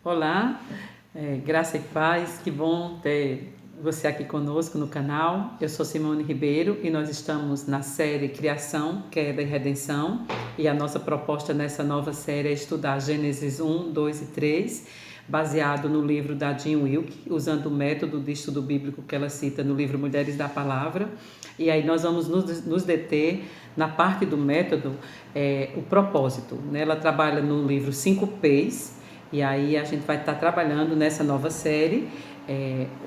Olá, graça e paz, que bom ter você aqui conosco no canal. Eu sou Simone Ribeiro e nós estamos na série Criação, Queda e Redenção. E a nossa proposta nessa nova série é estudar Gênesis 1, 2 e 3, baseado no livro da Jean Wilke, usando o método de estudo bíblico que ela cita no livro Mulheres da Palavra. E aí nós vamos nos deter na parte do método, o propósito, né? Ela trabalha no livro 5 P's. E aí a gente vai estar trabalhando nessa nova série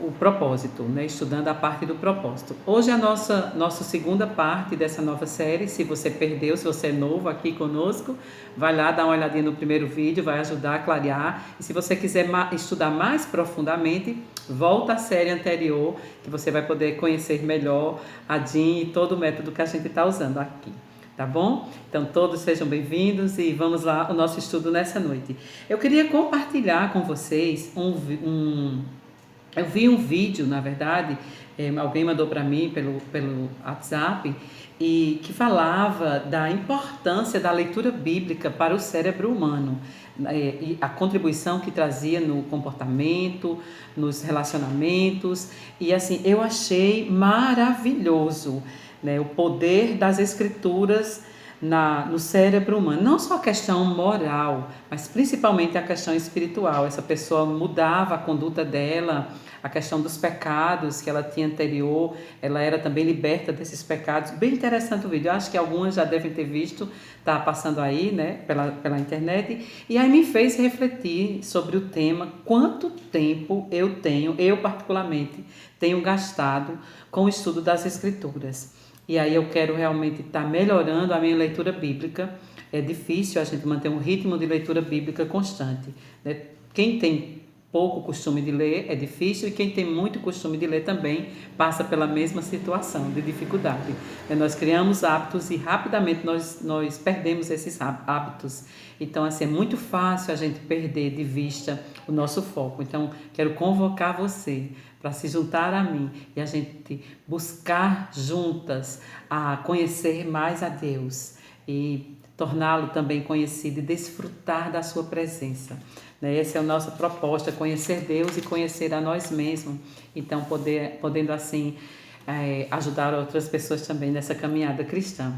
o propósito, né? Estudando a parte do propósito. Hoje é a nossa segunda parte dessa nova série. Se você perdeu, se você é novo aqui conosco, vai lá dar uma olhadinha no primeiro vídeo, vai ajudar a clarear. E se você quiser estudar mais profundamente, volta à série anterior, que você vai poder conhecer melhor a Jean e todo o método que a gente está usando aqui. Tá bom? Então todos sejam bem-vindos e vamos lá o nosso estudo nessa noite. Eu queria compartilhar com vocês eu vi um vídeo, na verdade, alguém mandou para mim pelo WhatsApp, e que falava da importância da leitura bíblica para o cérebro humano, e a contribuição que trazia no comportamento, nos relacionamentos, e assim, eu achei maravilhoso, né, o poder das escrituras no cérebro humano. Não só a questão moral, mas principalmente a questão espiritual. Essa pessoa mudava a conduta dela, a questão dos pecados que ela tinha anterior, ela era também liberta desses pecados. Bem interessante o vídeo. Eu acho que algumas já devem ter visto, tá passando aí, né, pela internet. E aí me fez refletir sobre o tema, quanto tempo eu particularmente, tenho gastado com o estudo das Escrituras. E aí eu quero realmente estar melhorando a minha leitura bíblica. É difícil a gente manter um ritmo de leitura bíblica constante, né? Quem tem pouco costume de ler é difícil, e quem tem muito costume de ler também passa pela mesma situação de dificuldade. Nós criamos hábitos e rapidamente nós perdemos esses hábitos. Então, assim, é muito fácil a gente perder de vista o nosso foco. Então, quero convocar você para se juntar a mim e a gente buscar juntas a conhecer mais a Deus e torná-lo também conhecido e desfrutar da sua presença. Essa é a nossa proposta, conhecer Deus e conhecer a nós mesmos. Então, podendo assim ajudar outras pessoas também nessa caminhada cristã.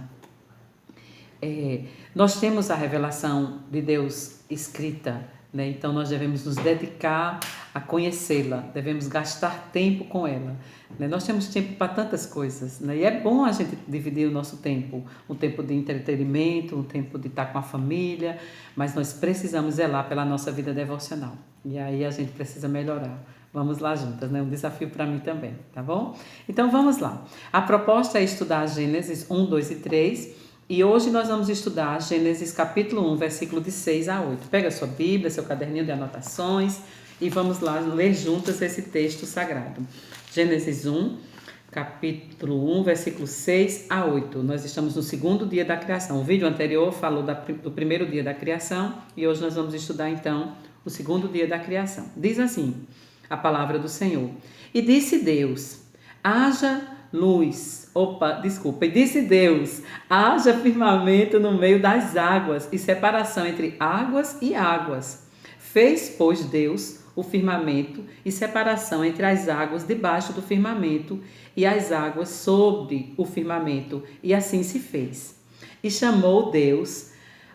Nós temos a revelação de Deus escrita, né? Então nós devemos nos dedicar a conhecê-la, devemos gastar tempo com ela, né? Nós temos tempo para tantas coisas, né? E é bom a gente dividir o nosso tempo, um tempo de entretenimento, um tempo de estar com a família, mas nós precisamos zelar pela nossa vida devocional, e aí a gente precisa melhorar. Vamos lá juntas, né? Um desafio para mim também, tá bom? Então vamos lá. A proposta é estudar Gênesis 1, 2 e 3, e hoje nós vamos estudar Gênesis capítulo 1, versículo de 6 a 8. Pega a sua Bíblia, seu caderninho de anotações e vamos lá ler juntas esse texto sagrado. Gênesis 1, capítulo 1, versículo 6 a 8. Nós estamos no segundo dia da criação. O vídeo anterior falou do primeiro dia da criação e hoje nós vamos estudar então o segundo dia da criação. Diz assim a palavra do Senhor: E disse Deus, haja luz. E disse Deus, haja firmamento no meio das águas e separação entre águas e águas. Fez, pois, Deus o firmamento e separação entre as águas debaixo do firmamento e as águas sobre o firmamento, e assim se fez. E chamou Deus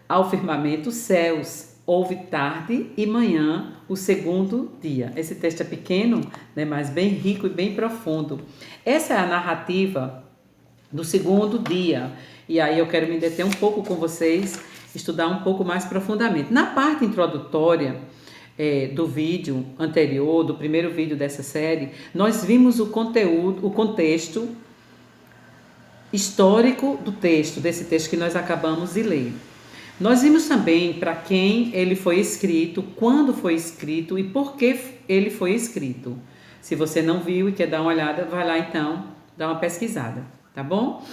ao firmamento céus. Houve tarde e manhã, o segundo dia. Esse texto é pequeno, né, mas bem rico e bem profundo. Essa é a narrativa do segundo dia. E aí eu quero me deter um pouco com vocês, estudar um pouco mais profundamente. Na parte introdutória do vídeo anterior, do primeiro vídeo dessa série, nós vimos o conteúdo, o contexto histórico desse texto que nós acabamos de ler. Nós vimos também para quem ele foi escrito, quando foi escrito e por que ele foi escrito. Se você não viu e quer dar uma olhada, vai lá então, dá uma pesquisada, tá bom?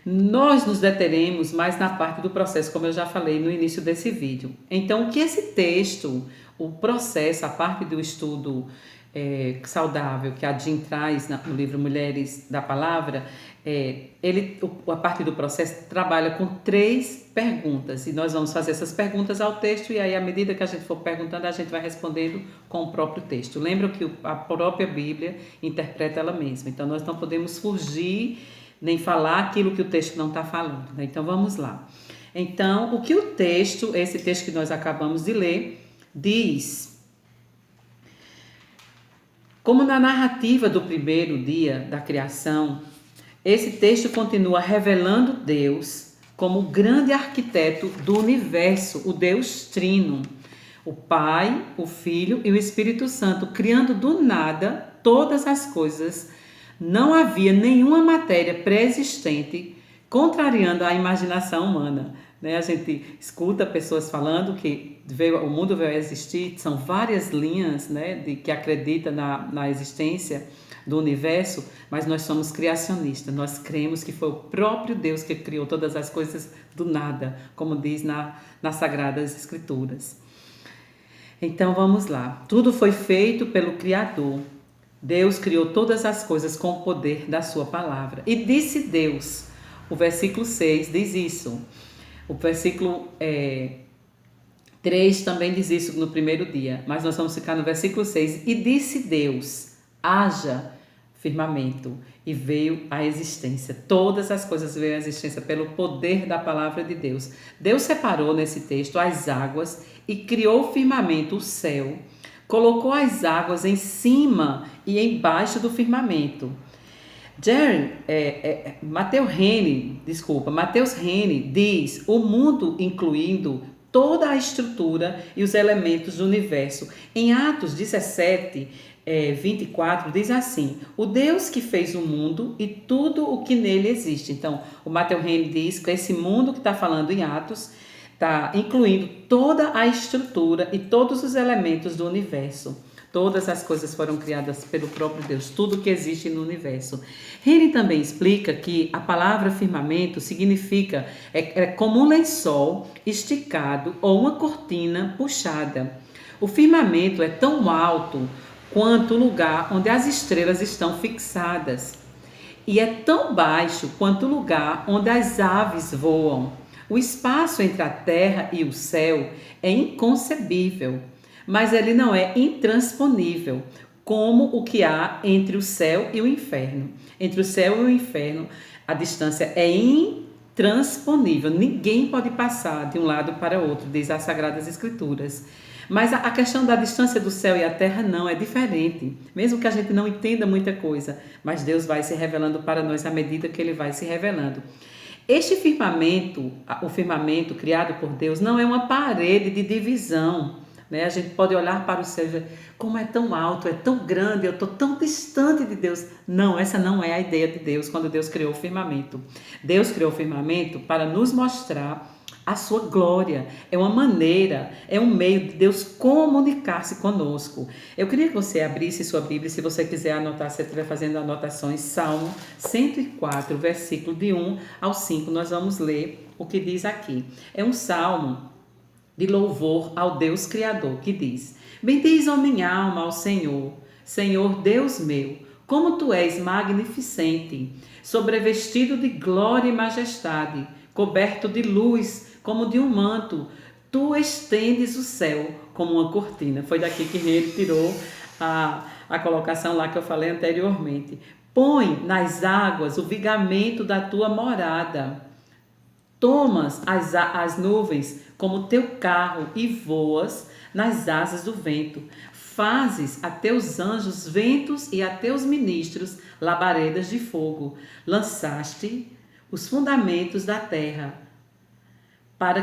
Nós nos deteremos mais na parte do processo, como eu já falei no início desse vídeo. Então, o que esse texto, o processo, a parte do estudo saudável que a Jean traz no livro Mulheres da Palavra, a partir do processo, trabalha com 3 perguntas. E nós vamos fazer essas perguntas ao texto e aí, à medida que a gente for perguntando, a gente vai respondendo com o próprio texto. Lembra que a própria Bíblia interpreta ela mesma. Então, nós não podemos fugir nem falar aquilo que o texto não está falando, né? Então, vamos lá. Então, o que o texto, esse texto que nós acabamos de ler, diz: como na narrativa do primeiro dia da criação, esse texto continua revelando Deus como o grande arquiteto do universo, o Deus Trino, o Pai, o Filho e o Espírito Santo, criando do nada todas as coisas. Não havia nenhuma matéria pré-existente contrariando a imaginação humana. A gente escuta pessoas falando que o mundo veio a existir, são várias linhas, que acreditam na existência do universo, mas nós somos criacionistas, nós cremos que foi o próprio Deus que criou todas as coisas do nada, como diz nas Sagradas Escrituras. Então vamos lá, tudo foi feito pelo Criador. Deus criou todas as coisas com o poder da sua palavra. E disse Deus, o versículo 6 diz isso. O versículo 3 também diz isso no primeiro dia, mas nós vamos ficar no versículo 6. E disse Deus, haja firmamento, e veio a existência. Todas as coisas veio à existência pelo poder da palavra de Deus. Deus separou nesse texto as águas e criou o firmamento, o céu. Colocou as águas em cima e embaixo do firmamento. Matheus Henry diz: o mundo incluindo toda a estrutura e os elementos do universo. Em Atos 17, 24, diz assim: o Deus que fez o mundo e tudo o que nele existe. Então, o Matheus Henry diz que esse mundo que está falando em Atos está incluindo toda a estrutura e todos os elementos do universo. Todas as coisas foram criadas pelo próprio Deus, tudo que existe no universo. Henry também explica que a palavra firmamento significa como um lençol esticado ou uma cortina puxada. O firmamento é tão alto quanto o lugar onde as estrelas estão fixadas, e é tão baixo quanto o lugar onde as aves voam. O espaço entre a terra e o céu é inconcebível, mas ele não é intransponível, como o que há entre o céu e o inferno. Entre o céu e o inferno, a distância é intransponível. Ninguém pode passar de um lado para o outro, diz as Sagradas Escrituras. Mas a questão da distância do céu e a terra não é diferente. Mesmo que a gente não entenda muita coisa, mas Deus vai se revelando para nós à medida que Ele vai se revelando. Este firmamento, o firmamento criado por Deus, não é uma parede de divisão. A gente pode olhar para o céu e ver como é tão alto, é tão grande, eu estou tão distante de Deus. Não, essa não é a ideia de Deus quando Deus criou o firmamento. Deus criou o firmamento para nos mostrar a sua glória. É uma maneira, é um meio de Deus comunicar-se conosco. Eu queria que você abrisse sua Bíblia, se você quiser anotar, se você estiver fazendo anotações, Salmo 104, versículo de 1 ao 5, nós vamos ler o que diz aqui. É um salmo de louvor ao Deus Criador, que diz: bendiz, ó minha alma, ao Senhor, Senhor Deus meu, como tu és magnificente, sobrevestido de glória e majestade, coberto de luz como de um manto, tu estendes o céu como uma cortina. Foi daqui que ele tirou a colocação lá que eu falei anteriormente. Põe nas águas o vigamento da tua morada. Tomas as nuvens como teu carro e voas nas asas do vento. Fazes a teus anjos ventos e a teus ministros labaredas de fogo. Lançaste os fundamentos da terra para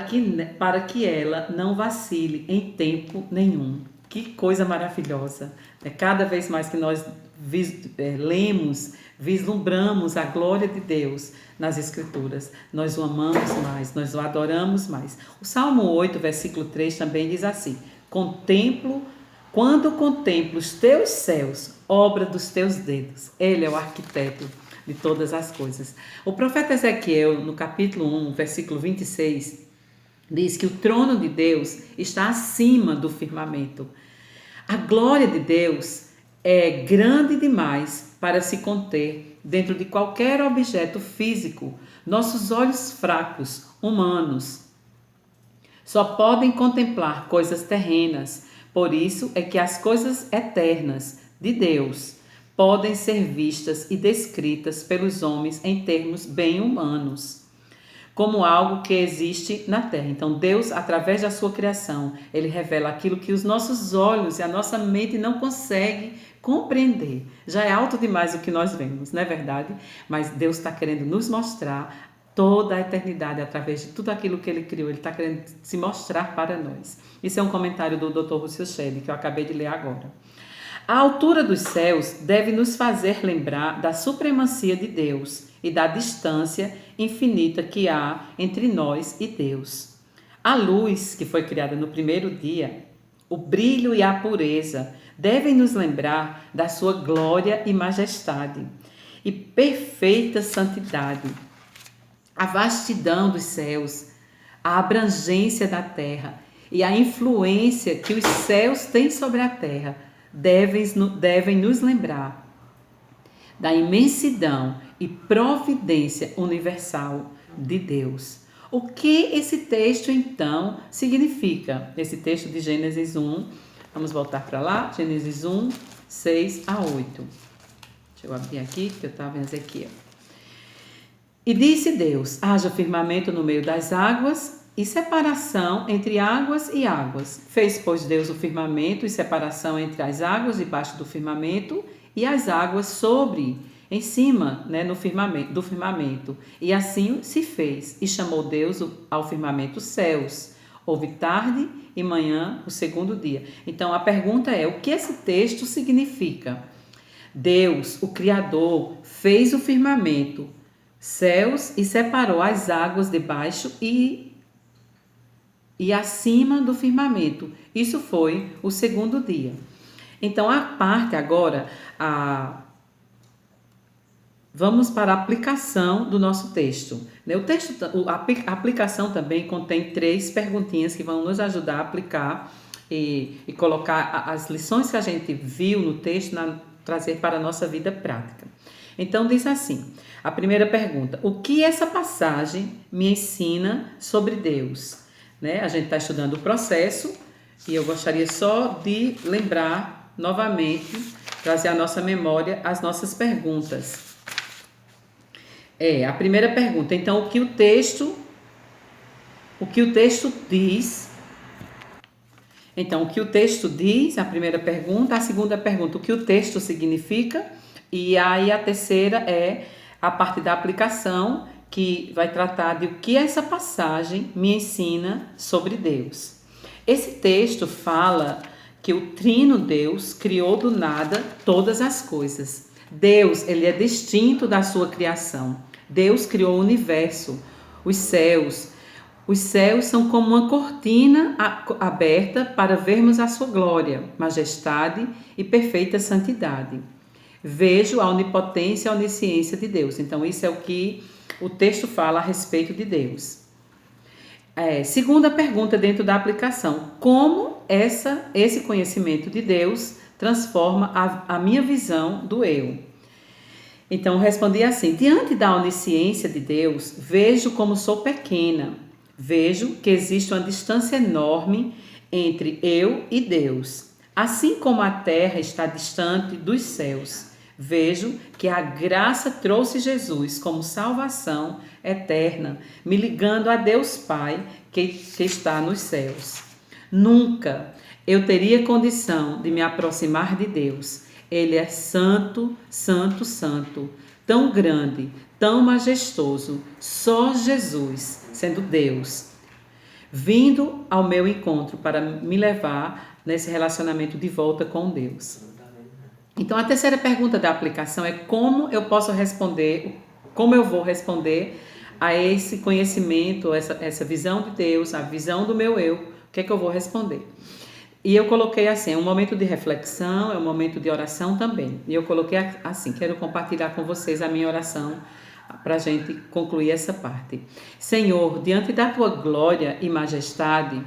que ela não vacile em tempo nenhum. Que coisa maravilhosa! Cada vez mais que nós lemos, vislumbramos a glória de Deus nas Escrituras, nós o amamos mais, nós o adoramos mais. O Salmo 8, versículo 3 também diz assim: quando contemplo os teus céus, obra dos teus dedos. Ele é o arquiteto de todas as coisas. O profeta Ezequiel, no capítulo 1, versículo 26, diz que o trono de Deus está acima do firmamento. A glória de Deus é grande demais para se conter dentro de qualquer objeto físico. Nossos olhos fracos, humanos, só podem contemplar coisas terrenas. Por isso é que as coisas eternas de Deus podem ser vistas e descritas pelos homens em termos bem humanos, como algo que existe na terra. Então, Deus, através da sua criação, ele revela aquilo que os nossos olhos e a nossa mente não conseguem compreender. Já é alto demais o que nós vemos, não é verdade? Mas Deus está querendo nos mostrar toda a eternidade através de tudo aquilo que ele criou. Ele está querendo se mostrar para nós. Isso é um comentário do Dr. Russell Shedd, que eu acabei de ler agora. A altura dos céus deve nos fazer lembrar da supremacia de Deus e da distância infinita que há entre nós e Deus. A luz, que foi criada no primeiro dia, o brilho e a pureza devem nos lembrar da sua glória e majestade e perfeita santidade. A vastidão dos céus, a abrangência da terra e a influência que os céus têm sobre a terra devem nos lembrar da imensidão e providência universal de Deus. O que esse texto, então, significa? Esse texto de Gênesis 1, vamos voltar para lá, Gênesis 1, 6 a 8. Deixa eu abrir aqui, que eu estava em Ezequiel. E disse Deus, haja firmamento no meio das águas e separação entre águas e águas. Fez, pois, Deus o firmamento e separação entre as águas debaixo do firmamento e as águas sobre, em cima, no firmamento, do firmamento. E assim se fez. E chamou Deus ao firmamento céus. Houve tarde e manhã, o segundo dia. Então, a pergunta é, o que esse texto significa? Deus, o Criador, fez o firmamento, céus, e separou as águas debaixo e acima do firmamento. Isso foi o segundo dia. Então, a parte agora, vamos para a aplicação do nosso texto. A aplicação também contém 3 perguntinhas que vão nos ajudar a aplicar e colocar as lições que a gente viu no texto, trazer para a nossa vida prática. Então, diz assim, a primeira pergunta, o que essa passagem me ensina sobre Deus? A gente está estudando o processo e eu gostaria só de lembrar novamente, trazer à nossa memória as nossas perguntas. A primeira pergunta, então, o que o texto diz? Então, o que o texto diz, a primeira pergunta. A segunda pergunta, o que o texto significa? E aí a terceira é a parte da aplicação, que vai tratar de o que essa passagem me ensina sobre Deus. Esse texto fala que o Trino Deus criou do nada todas as coisas. Deus, ele é distinto da sua criação. Deus criou o universo, os céus. Os céus são como uma cortina aberta para vermos a sua glória, majestade e perfeita santidade. Vejo a onipotência e a onisciência de Deus. Então, isso é o que o texto fala a respeito de Deus. Segunda pergunta dentro da aplicação. Como esse conhecimento de Deus transforma a minha visão do eu? Então, respondi assim, diante da onisciência de Deus, vejo como sou pequena. Vejo que existe uma distância enorme entre eu e Deus. Assim como a terra está distante dos céus, vejo que a graça trouxe Jesus como salvação eterna, me ligando a Deus Pai que está nos céus. Nunca eu teria condição de me aproximar de Deus. Ele é santo, santo, santo, tão grande, tão majestoso. Só Jesus, sendo Deus, vindo ao meu encontro para me levar nesse relacionamento de volta com Deus. Então, a terceira pergunta da aplicação é como eu vou responder a esse conhecimento, essa visão de Deus, a visão do meu eu, o que é que eu vou responder? E eu coloquei assim, é um momento de reflexão, é um momento de oração também. E eu coloquei assim, quero compartilhar com vocês a minha oração para a gente concluir essa parte. Senhor, diante da tua glória e majestade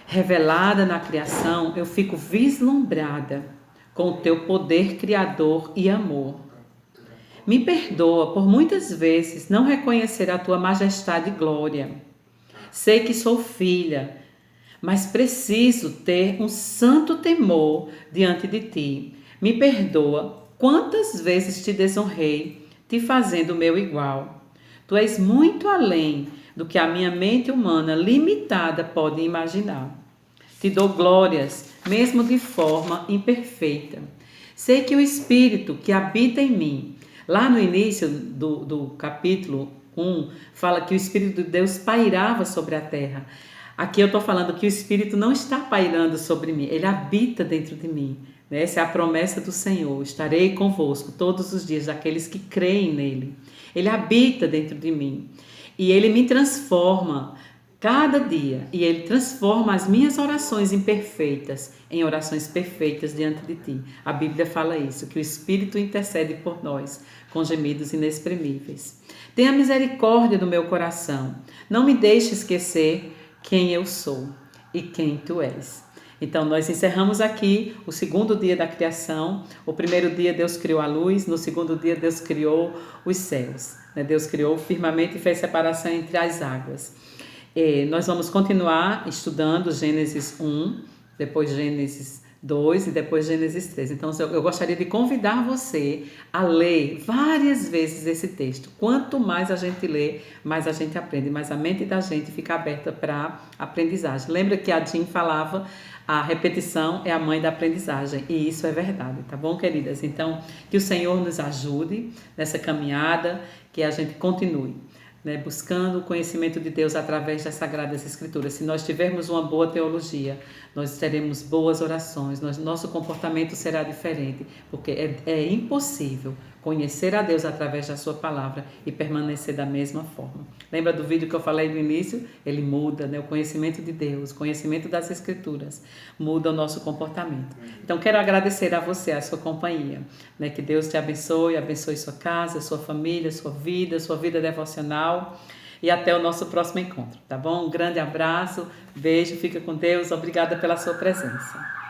revelada na criação, eu fico vislumbrada com o teu poder criador e amor. Me perdoa por muitas vezes não reconhecer a tua majestade e glória. Sei que sou filha, mas preciso ter um santo temor diante de ti. Me perdoa quantas vezes te desonrei, te fazendo o meu igual. Tu és muito além do que a minha mente humana limitada pode imaginar. Te dou glórias, mesmo de forma imperfeita. Sei que o Espírito que habita em mim, lá no início do capítulo 1, fala que o Espírito de Deus pairava sobre a terra. Aqui eu estou falando que o Espírito não está pairando sobre mim, ele habita dentro de mim. Essa é a promessa do Senhor. Estarei convosco todos os dias, daqueles que creem nele. Ele habita dentro de mim e ele me transforma cada dia, e ele transforma as minhas orações imperfeitas em orações perfeitas diante de ti. A Bíblia fala isso, que o Espírito intercede por nós com gemidos inexprimíveis. Tenha misericórdia do meu coração. Não me deixe esquecer quem eu sou e quem tu és. Então, nós encerramos aqui o segundo dia da criação. O primeiro dia Deus criou a luz, no segundo dia Deus criou os céus. Deus criou o firmamento e fez separação entre as águas. Nós vamos continuar estudando Gênesis 1, depois Gênesis 2 e depois Gênesis 3. Então, eu gostaria de convidar você a ler várias vezes esse texto. Quanto mais a gente lê, mais a gente aprende, mais a mente da gente fica aberta para aprendizagem. Lembra que a Jean falava, a repetição é a mãe da aprendizagem, e isso é verdade, tá bom, queridas? Então, que o Senhor nos ajude nessa caminhada, que a gente continue, buscando o conhecimento de Deus através das Sagradas Escrituras. Se nós tivermos uma boa teologia, nós teremos boas orações, nosso comportamento será diferente, porque é impossível conhecer a Deus através da sua palavra e permanecer da mesma forma. Lembra do vídeo que eu falei no início? Ele muda, o conhecimento de Deus, o conhecimento das Escrituras, muda o nosso comportamento. Então, quero agradecer a você, a sua companhia, que Deus te abençoe, abençoe sua casa, sua família, sua vida devocional, e até o nosso próximo encontro, tá bom? Um grande abraço, beijo, fica com Deus, obrigada pela sua presença.